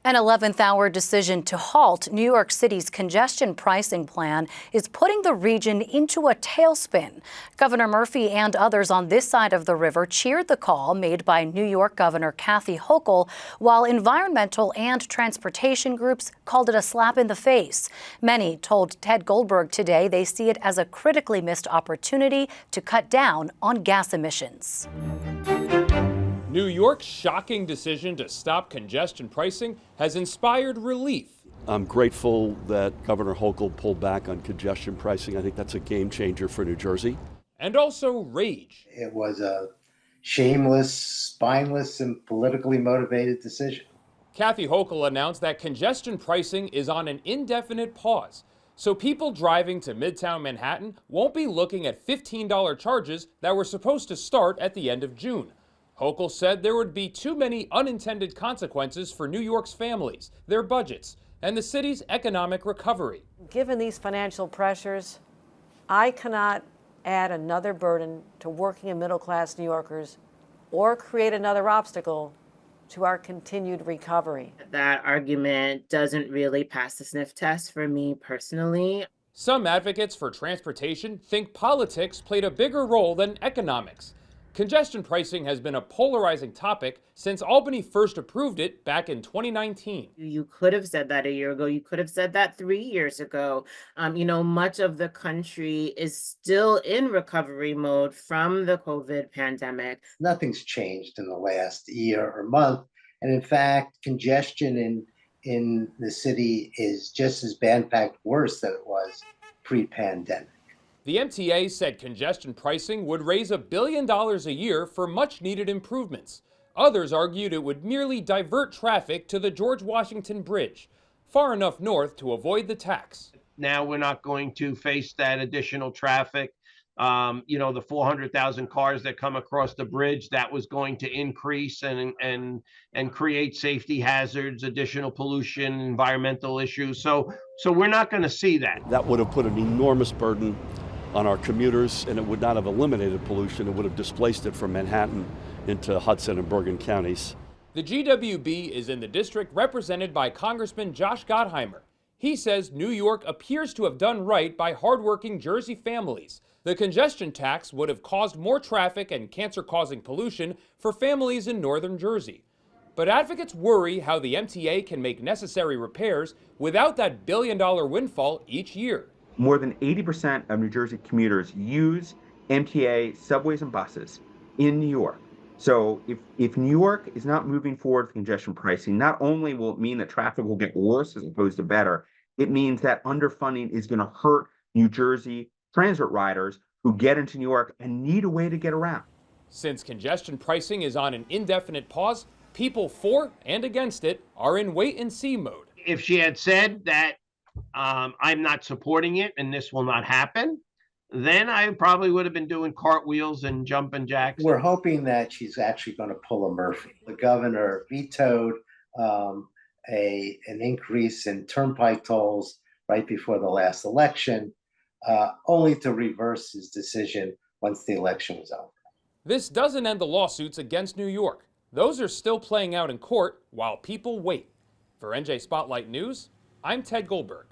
An 11th hour decision to halt New York City's congestion pricing plan is putting the region into a tailspin. Governor Murphy and others on this side of the river cheered the call made by New York Governor Kathy Hochul, while environmental and transportation groups called it a slap in the face. Many told Ted Goldberg today they see it as a critically missed opportunity to cut down on gas emissions. New York's shocking decision to stop congestion pricing has inspired relief. I'm grateful that Governor Hochul pulled back on congestion pricing. I think that's a game changer for New Jersey. And also rage. It was a shameless, spineless, and politically motivated decision. Kathy Hochul announced that congestion pricing is on an indefinite pause, so people driving to Midtown Manhattan won't be looking at $15 charges that were supposed to start at the end of June. Hochul said there would be too many unintended consequences for New York's families, their budgets, and the city's economic recovery. Given these financial pressures, I cannot add another burden to working and middle-class New Yorkers or create another obstacle to our continued recovery. That argument doesn't really pass the sniff test for me personally. Some advocates for transportation think politics played a bigger role than economics. Congestion pricing has been a polarizing topic since Albany first approved it back in 2019. You could have said that a year ago. You could have said that 3 years ago. Much of the country is still in recovery mode from the COVID pandemic. Nothing's changed in the last year or month. And in fact, congestion in the city is just as bad, in fact, worse than it was pre-pandemic. The MTA said congestion pricing would raise $1 billion a year for much-needed improvements. Others argued it would merely divert traffic to the George Washington Bridge, far enough north to avoid the tax. Now we're not going to face that additional traffic. The 400,000 cars that come across the bridge, that was going to increase and create safety hazards, additional pollution, environmental issues. So we're not going to see that. That would have put an enormous burden on our commuters, and it would not have eliminated pollution. It would have displaced it from Manhattan into Hudson and Bergen counties. The GWB is in the district represented by Congressman Josh Gottheimer. He says New York appears to have done right by hardworking Jersey families. The congestion tax would have caused more traffic and cancer-causing pollution for families in northern Jersey. But advocates worry how the MTA can make necessary repairs without that billion-dollar windfall each year. More than 80% of New Jersey commuters use MTA subways and buses in New York. So if New York is not moving forward with congestion pricing, not only will it mean that traffic will get worse as opposed to better, it means that underfunding is going to hurt New Jersey transit riders who get into New York and need a way to get around. Since congestion pricing is on an indefinite pause, people for and against it are in wait-and-see mode. If she had said that I'm not supporting it and this will not happen, then I probably would have been doing cartwheels and jumping jacks. We're hoping that she's actually going to pull a Murphy. The governor vetoed an increase in turnpike tolls right before the last election, only to reverse his decision once the election was over. This doesn't end the lawsuits against New York. Those are still playing out in court while people wait. For NJ Spotlight News, I'm Ted Goldberg.